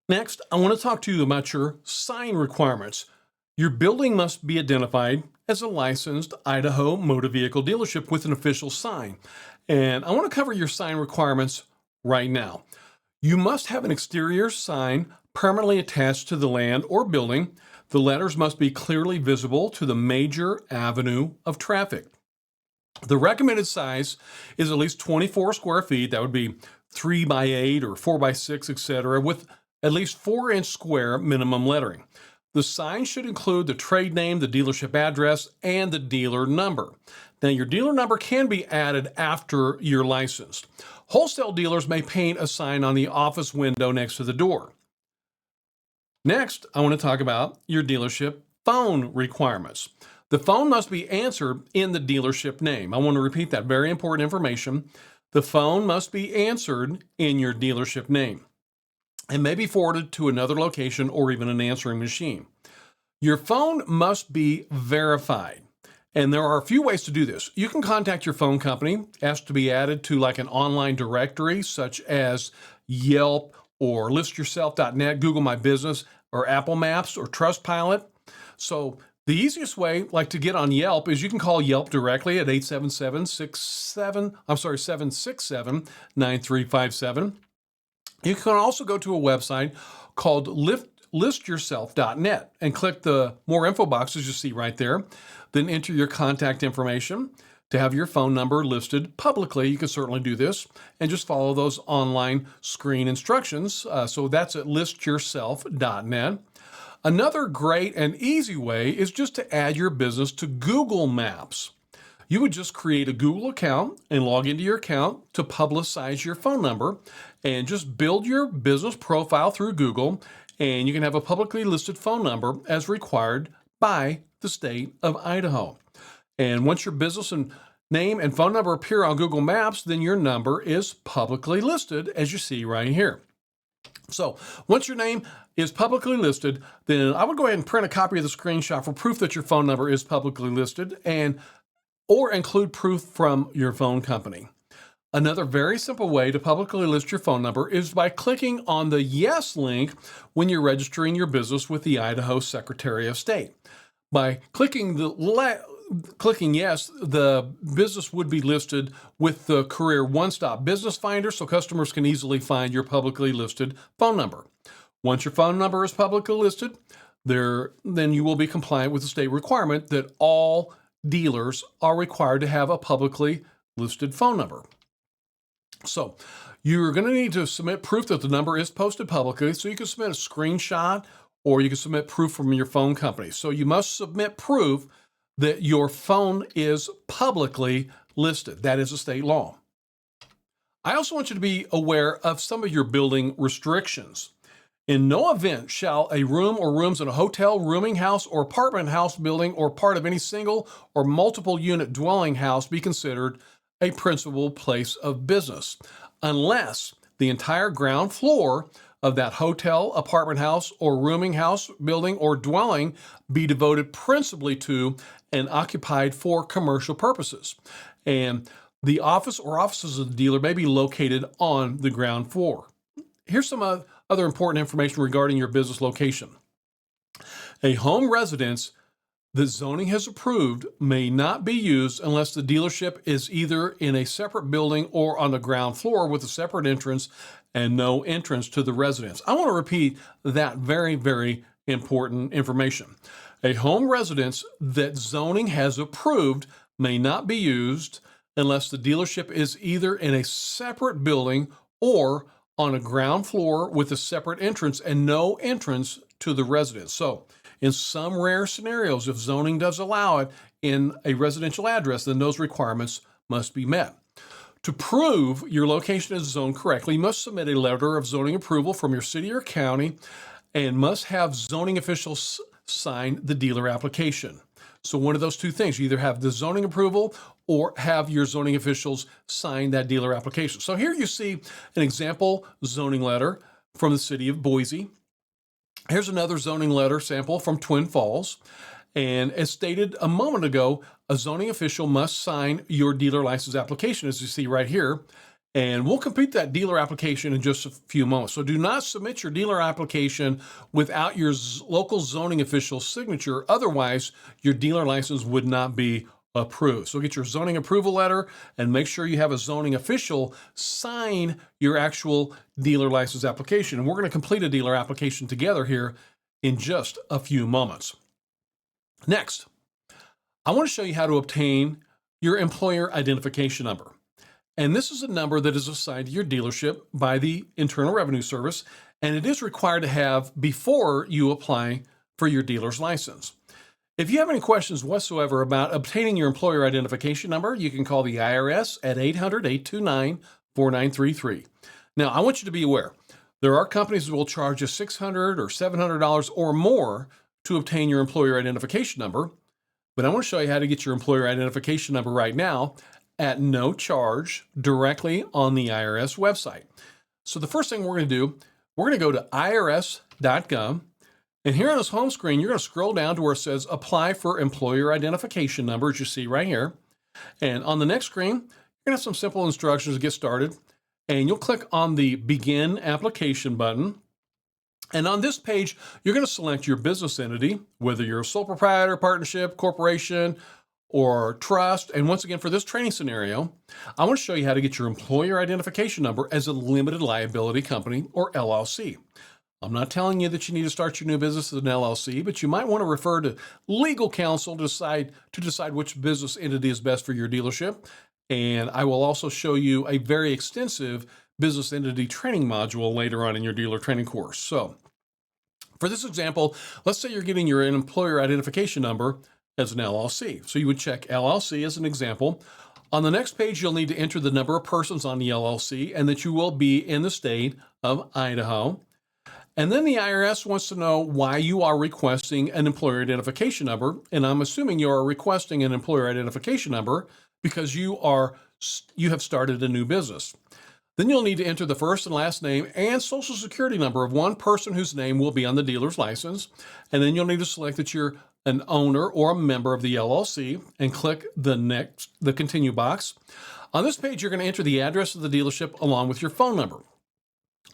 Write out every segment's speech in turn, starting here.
Next, I want to talk to you about your sign requirements. Your building must be identified as a licensed Idaho motor vehicle dealership with an official sign. And I want to cover your sign requirements right now. You must have an exterior sign permanently attached to the land or building. The letters must be clearly visible to the major avenue of traffic. The recommended size is at least 24 square feet. That would be 3 by 8 or 4 by 6, etc., with at least 4-inch square minimum lettering. The sign should include the trade name, the dealership address, and the dealer number. Now, your dealer number can be added after you're licensed. Wholesale dealers may paint a sign on the office window next to the door. Next, I want to talk about your dealership phone requirements. The phone must be answered in the dealership name. I want to repeat that very important information. The phone must be answered in your dealership name and may be forwarded to another location or even an answering machine. Your phone must be verified. And there are a few ways to do this. You can contact your phone company, ask to be added to like an online directory such as Yelp or listyourself.net, Google My Business, or Apple Maps or Trustpilot. So the easiest way, like to get on Yelp, is you can call Yelp directly at 767-9357. You can also go to a website called listyourself.net and click the more info boxes you see right there. Then enter your contact information to have your phone number listed publicly. You can certainly do this and just follow those online screen instructions. So that's at listyourself.net. Another great and easy way is just to add your business to Google Maps. You would just create a Google account and log into your account to publicize your phone number and just build your business profile through Google, and you can have a publicly listed phone number as required by the state of Idaho. And once your business and name and phone number appear on Google Maps, then your number is publicly listed as you see right here. So once your name is publicly listed, then I would go ahead and print a copy of the screenshot for proof that your phone number is publicly listed or include proof from your phone company. Another very simple way to publicly list your phone number is by clicking on the Yes link when you're registering your business with the Idaho Secretary of State. By clicking yes, the business would be listed with the Career One-Stop Business Finder so customers can easily find your publicly listed phone number. Once your phone number is publicly listed, then you will be compliant with the state requirement that all dealers are required to have a publicly listed phone number. So you're going to need to submit proof that the number is posted publicly. So you can submit a screenshot or you can submit proof from your phone company. So you must submit proof that your phone is publicly listed. That is a state law. I also want you to be aware of some of your building restrictions. In no event shall a room or rooms in a hotel, rooming house, or apartment house building or part of any single or multiple unit dwelling house be considered a principal place of business, unless the entire ground floor of that hotel, apartment house, or rooming house, building, or dwelling be devoted principally to and occupied for commercial purposes. And the office or offices of the dealer may be located on the ground floor. Here's some other important information regarding your business location. A home residence that zoning has approved may not be used unless the dealership is either in a separate building or on the ground floor with a separate entrance and no entrance to the residence. I want to repeat that very, very important information. A home residence that zoning has approved may not be used unless the dealership is either in a separate building or on a ground floor with a separate entrance and no entrance to the residence. So in some rare scenarios, if zoning does allow it in a residential address, then those requirements must be met. To prove your location is zoned correctly, you must submit a letter of zoning approval from your city or county and must have zoning officials sign the dealer application. So one of those two things, you either have the zoning approval or have your zoning officials sign that dealer application. So here you see an example zoning letter from the city of Boise. Here's another zoning letter sample from Twin Falls. And as stated a moment ago, a zoning official must sign your dealer license application, as you see right here. And we'll complete that dealer application in just a few moments. So do not submit your dealer application without your local zoning official's signature. Otherwise, your dealer license would not be approved. So get your zoning approval letter and make sure you have a zoning official sign your actual dealer license application. And we're going to complete a dealer application together here in just a few moments. Next, I want to show you how to obtain your employer identification number. And this is a number that is assigned to your dealership by the Internal Revenue Service, and it is required to have before you apply for your dealer's license. If you have any questions whatsoever about obtaining your employer identification number, you can call the IRS at 800-829-4933. Now, I want you to be aware, there are companies that will charge you $600 or $700 or more to obtain your employer identification number, but I want to show you how to get your employer identification number right now at no charge directly on the IRS website. So the first thing we're going to do, we're going to go to irs.gov. And here on this home screen, you're going to scroll down to where it says apply for employer identification number, as you see right here. And on the next screen, you're going to have some simple instructions to get started. And you'll click on the begin application button. And on this page, you're going to select your business entity, whether you're a sole proprietor, partnership, corporation, or trust. And once again, for this training scenario, I want to show you how to get your employer identification number as a limited liability company or LLC. I'm not telling you that you need to start your new business as an LLC, but you might want to refer to legal counsel to decide which business entity is best for your dealership. And I will also show you a very extensive business entity training module later on in your dealer training course. So for this example, let's say you're getting your employer identification number as an LLC. So you would check LLC as an example. On the next page, you'll need to enter the number of persons on the LLC and that you will be in the state of Idaho. And then the IRS wants to know why you are requesting an employer identification number. And I'm assuming you are requesting an employer identification number because you have started a new business. Then you'll need to enter the first and last name and social security number of one person whose name will be on the dealer's license. And then you'll need to select that you're an owner or a member of the LLC and click the continue box. On this page, you're going to enter the address of the dealership along with your phone number.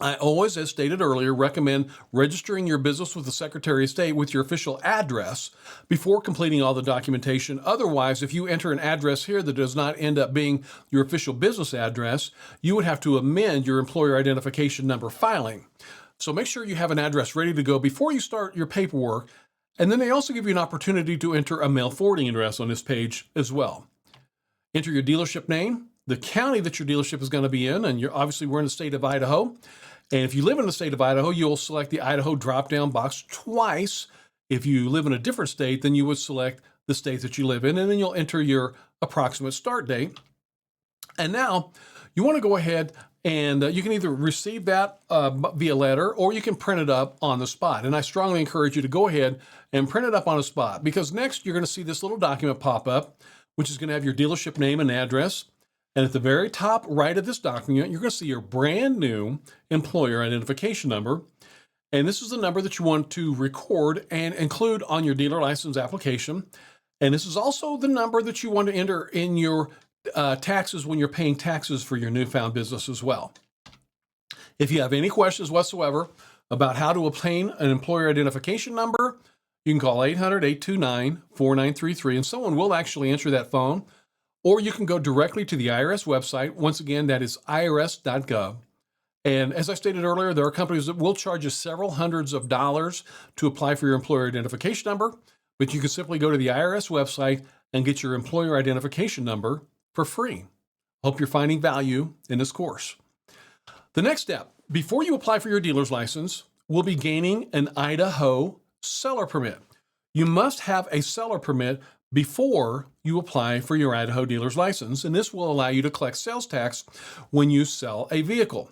I always, as stated earlier, recommend registering your business with the Secretary of State with your official address before completing all the documentation. Otherwise, if you enter an address here that does not end up being your official business address, you would have to amend your employer identification number filing. So make sure you have an address ready to go before you start your paperwork. And then they also give you an opportunity to enter a mail forwarding address on this page as well. Enter your dealership name, the county that your dealership is going to be in, and obviously we're in the state of Idaho. And if you live in the state of Idaho, you'll select the Idaho drop-down box twice. If you live in a different state, then you would select the state that you live in, and then you'll enter your approximate start date. And now you want to go ahead and you can either receive that via letter or you can print it up on the spot. And I strongly encourage you to go ahead and print it up on the spot because next you're going to see this little document pop up, which is going to have your dealership name and address. And at the very top right of this document, you're going to see your brand new employer identification number. And this is the number that you want to record and include on your dealer license application. And this is also the number that you want to enter in your taxes when you're paying taxes for your newfound business as well. If you have any questions whatsoever about how to obtain an employer identification number, you can call 800-829-4933 and someone will actually answer that phone. Or you can go directly to the IRS website. Once again, that is irs.gov. And as I stated earlier, there are companies that will charge you several hundreds of dollars to apply for your employer identification number, but you can simply go to the IRS website and get your employer identification number for free. Hope you're finding value in this course. The next step, before you apply for your dealer's license, will be gaining an Idaho seller permit. You must have a seller permit before you apply for your Idaho dealer's license, and this will allow you to collect sales tax when you sell a vehicle.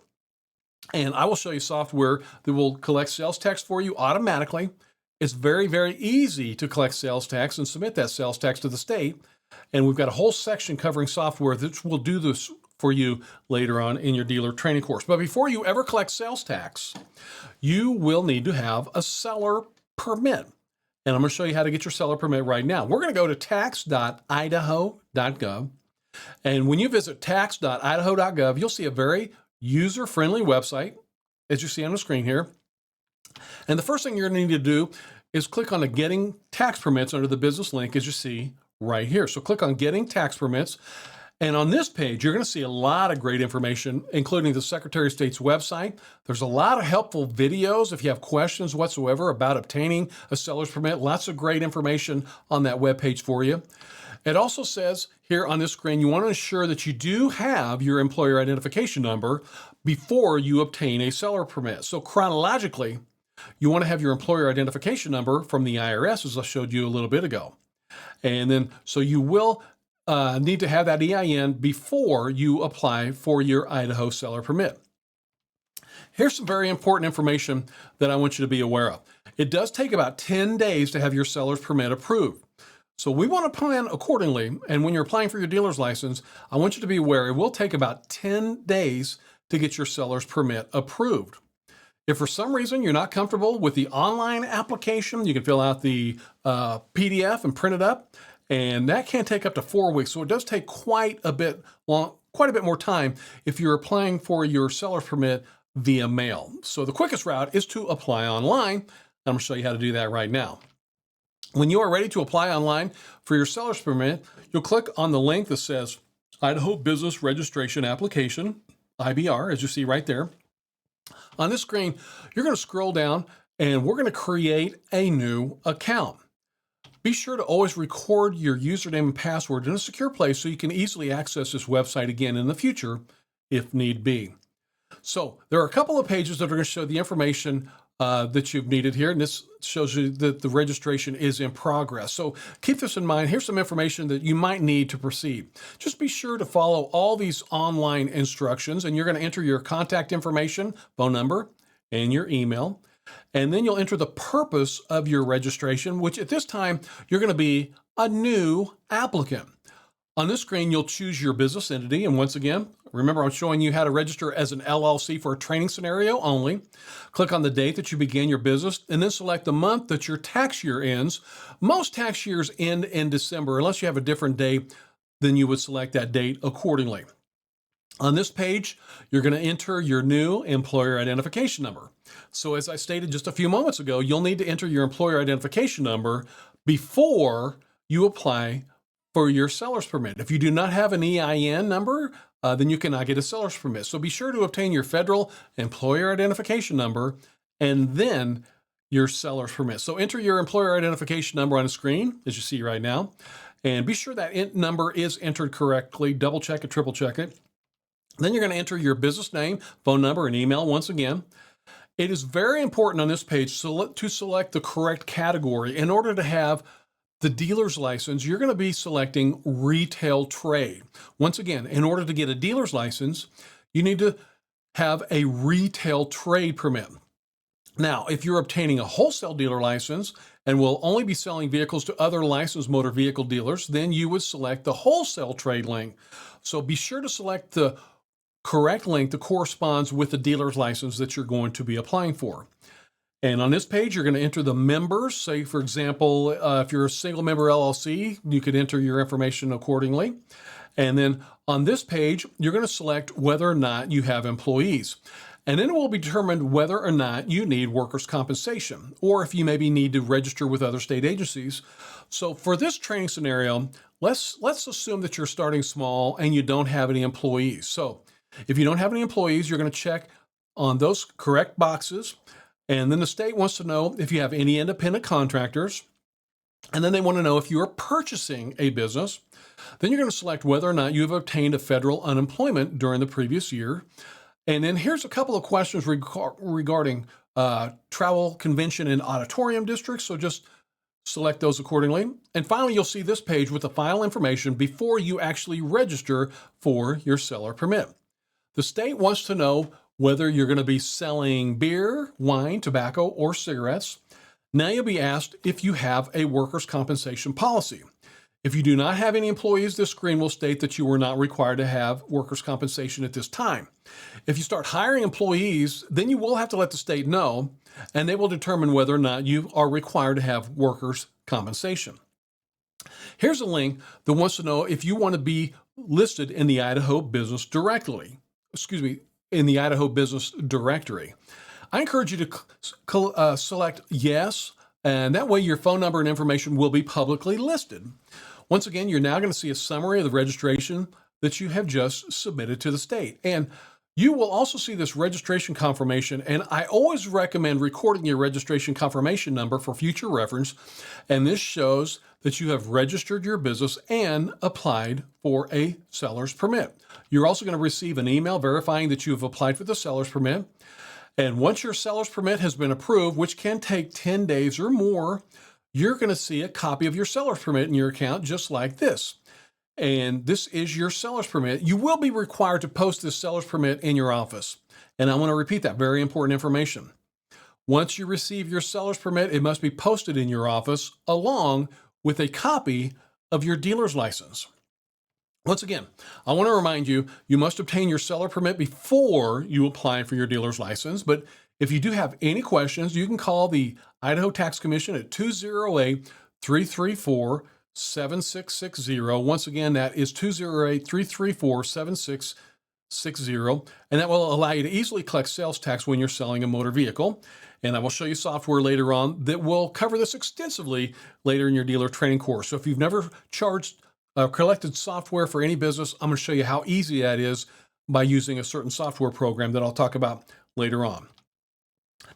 And I will show you software that will collect sales tax for you automatically. It's very, very easy to collect sales tax and submit that sales tax to the state. And we've got a whole section covering software that will do this for you later on in your dealer training course. But before you ever collect sales tax, you will need to have a seller permit. And I'm going to show you how to get your seller permit right now. We're going to go to tax.idaho.gov. And when you visit tax.idaho.gov, you'll see a very user-friendly website, as you see on the screen here. And the first thing you're going to need to do is click on the Getting Tax Permits under the business link, as you see right here. So click on Getting Tax Permits. And on this page, you're going to see a lot of great information, including the Secretary of State's website. There's a lot of helpful videos if you have questions whatsoever about obtaining a seller's permit. Lots of great information on that webpage for you. It also says here on this screen, you want to ensure that you do have your employer identification number before you obtain a seller permit. So chronologically, you want to have your employer identification number from the IRS, as I showed you a little bit ago. And then, so you will need to have that EIN before you apply for your Idaho seller permit. Here's some very important information that I want you to be aware of. It does take about 10 days to have your seller's permit approved. So we want to plan accordingly. And when you're applying for your dealer's license, I want you to be aware it will take about 10 days to get your seller's permit approved. If for some reason you're not comfortable with the online application, you can fill out the PDF and print it up, and that can take up to 4 weeks. So it does take quite a bit more time if you're applying for your seller's permit via mail. So the quickest route is to apply online. I'm going to show you how to do that right now. When you are ready to apply online for your seller's permit, you'll click on the link that says Idaho Business Registration Application, IBR, as you see right there. On this screen, you're going to scroll down and we're going to create a new account. Be sure to always record your username and password in a secure place so you can easily access this website again in the future if need be. So there are a couple of pages that are going to show the information that you've needed here, and this shows you that the registration is in progress. So keep this in mind. Here's some information that you might need to proceed. Just be sure to follow all these online instructions, and you're going to enter your contact information, phone number, and your email. And then you'll enter the purpose of your registration, which at this time, you're going to be a new applicant. On this screen, you'll choose your business entity. And once again, remember I'm showing you how to register as an LLC for a training scenario only. Click on the date that you began your business and then select the month that your tax year ends. Most tax years end in December. Unless you have a different date, then you would select that date accordingly. On this page, you're going to enter your new employer identification number. So as I stated just a few moments ago, you'll need to enter your employer identification number before you apply for your seller's permit. If you do not have an EIN number, then you cannot get a seller's permit. So be sure to obtain your federal employer identification number and then your seller's permit. So enter your employer identification number on the screen, as you see right now, and be sure that number is entered correctly. Double check it, triple check it. Then you're going to enter your business name, phone number, and email once again. It is very important on this page to select the correct category. In order to have the dealer's license, you're going to be selecting retail trade. Once again, in order to get a dealer's license, you need to have a retail trade permit. Now, if you're obtaining a wholesale dealer license and will only be selling vehicles to other licensed motor vehicle dealers, then you would select the wholesale trade link. So be sure to select the correct link that corresponds with the dealer's license that you're going to be applying for. And on this page, you're going to enter the members. Say, for example, if you're a single member LLC, you could enter your information accordingly. And then on this page, you're going to select whether or not you have employees. And then it will be determined whether or not you need workers' compensation, or if you maybe need to register with other state agencies. So for this training scenario, let's assume that you're starting small and you don't have any employees. So if you don't have any employees, you're going to check on those correct boxes. And then the state wants to know if you have any independent contractors. And then they want to know if you are purchasing a business. Then you're going to select whether or not you have obtained a federal unemployment during the previous year. And then here's a couple of questions regarding travel, convention, and auditorium districts. So just select those accordingly. And finally, you'll see this page with the final information before you actually register for your seller permit. The state wants to know whether you're going to be selling beer, wine, tobacco, or cigarettes. Now you'll be asked if you have a workers' compensation policy. If you do not have any employees, this screen will state that you are not required to have workers' compensation at this time. If you start hiring employees, then you will have to let the state know, and they will determine whether or not you are required to have workers' compensation. Here's a link that wants to know if you want to be listed in the Idaho Business Directory. Excuse me, in the Idaho Business Directory. I encourage you to select yes, and that way your phone number and information will be publicly listed. Once again, you're now going to see a summary of the registration that you have just submitted to the state. And you will also see this registration confirmation, and I always recommend recording your registration confirmation number for future reference. And this shows that you have registered your business and applied for a seller's permit. You're also going to receive an email verifying that you have applied for the seller's permit. And once your seller's permit has been approved, which can take 10 days or more, you're going to see a copy of your seller's permit in your account just like this. And this is your seller's permit. You will be required to post this seller's permit in your office. And I want to repeat that very important information. Once you receive your seller's permit, it must be posted in your office along with a copy of your dealer's license. Once again, I want to remind you, you must obtain your seller permit before you apply for your dealer's license. But if you do have any questions, you can call the Idaho Tax Commission at 208-334-7660. Once again, that is 208-334-7660. And that will allow you to easily collect sales tax when you're selling a motor vehicle. And I will show you software later on that will cover this extensively later in your dealer training course. So if you've never collected software for any business, I'm going to show you how easy that is by using a certain software program that I'll talk about later on.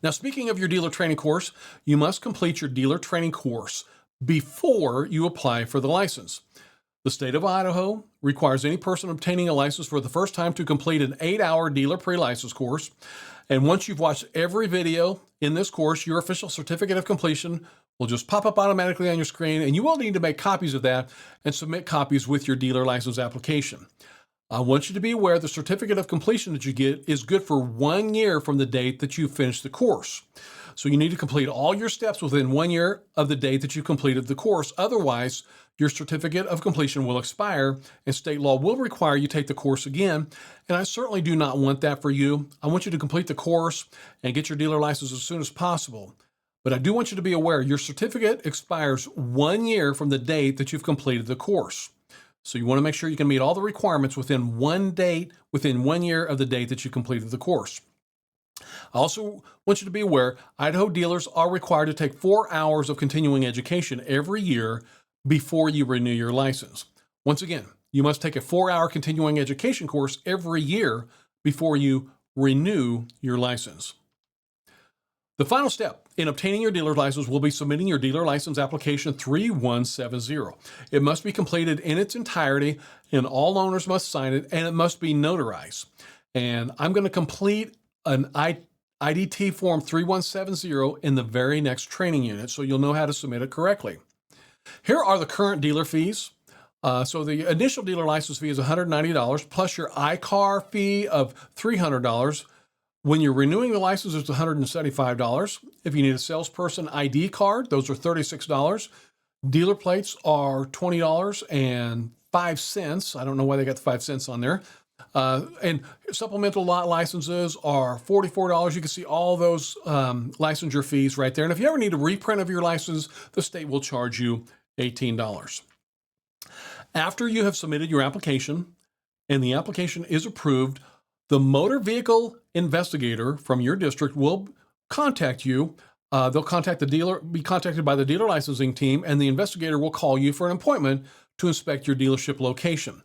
Now, speaking of your dealer training course, you must complete your dealer training course before you apply for the license. The state of Idaho requires any person obtaining a license for the first time to complete an 8-hour dealer pre-license course. And once you've watched every video in this course, your official certificate of completion will just pop up automatically on your screen, and you will need to make copies of that and submit copies with your dealer license application. I want you to be aware the certificate of completion that you get is good for 1 year from the date that you finished the course. So you need to complete all your steps within 1 year of the date that you completed the course. Otherwise, your certificate of completion will expire and state law will require you take the course again. And I certainly do not want that for you. I want you to complete the course and get your dealer license as soon as possible. But I do want you to be aware your certificate expires 1 year from the date that you've completed the course. So you want to make sure you can meet all the requirements within 1 year of the date that you completed the course. I also want you to be aware Idaho dealers are required to take 4 hours of continuing education every year before you renew your license. Once again, you must take a 4-hour continuing education course every year before you renew your license. The final step in obtaining your dealer license will be submitting your dealer license application 3170. It must be completed in its entirety, and all owners must sign it, and it must be notarized. And I'm going to complete an IDT form 3170 in the very next training unit, so you'll know how to submit it correctly. Here are the current dealer fees. So the initial dealer license fee is $190 plus your iCar fee of $300. When you're renewing the license, it's $175. If you need a salesperson ID card, those are $36. Dealer plates are $20.05. I don't know why they got the 5 cents on there. And supplemental lot licenses are $44. You can see all those licensure fees right there. And if you ever need a reprint of your license, the state will charge you $18. After you have submitted your application and the application is approved, the motor vehicle investigator from your district will contact you. They'll contact the dealer, be contacted by the dealer licensing team, and the investigator will call you for an appointment to inspect your dealership location.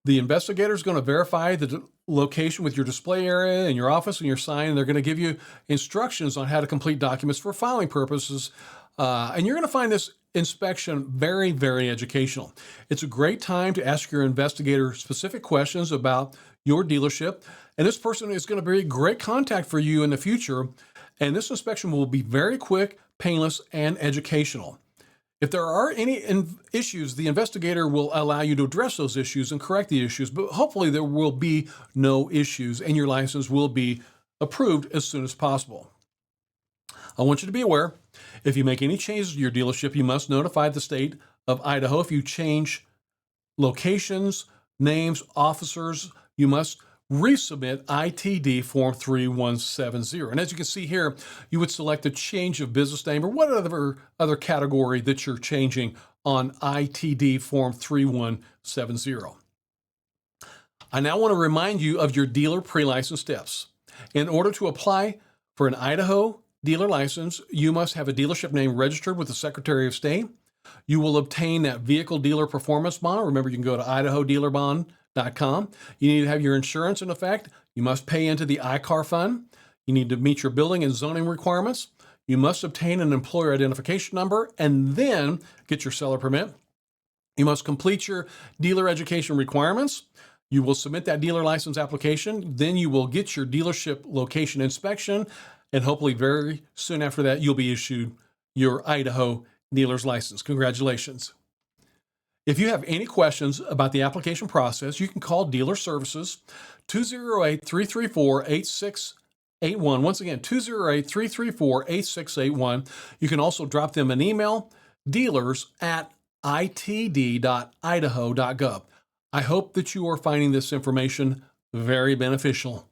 The investigator is going to verify the location with your display area and your office and your sign, and they're going to give you instructions on how to complete documents for filing purposes. And you're going to find this inspection very, very educational. It's a great time to ask your investigator specific questions about your dealership, and this person is going to be a great contact for you in the future. And this inspection will be very quick, painless, and educational. If there are any issues, the investigator will allow you to address those issues and correct the issues, but hopefully there will be no issues and your license will be approved as soon as possible. I want you to be aware, if you make any changes to your dealership, you must notify the state of Idaho. If you change locations, names, officers, you must resubmit ITD form 3170. And as you can see here, you would select a change of business name or whatever other category that you're changing on ITD form 3170. I now want to remind you of your dealer pre-license steps. In order to apply for an Idaho dealer license, you must have a dealership name registered with the Secretary of State. You will obtain that vehicle dealer performance bond. Remember, you can go to idahodealerbond.com. You need to have your insurance in effect. You must pay into the iCar fund. You need to meet your building and zoning requirements. You must obtain an employer identification number and then get your seller permit. You must complete your dealer education requirements. You will submit that dealer license application. Then you will get your dealership location inspection. And hopefully very soon after that, you'll be issued your Idaho dealer's license. Congratulations. If you have any questions about the application process, you can call Dealer Services 208-334-8681. Once again, 208-334-8681. You can also drop them an email, dealers@itd.idaho.gov. I hope that you are finding this information very beneficial.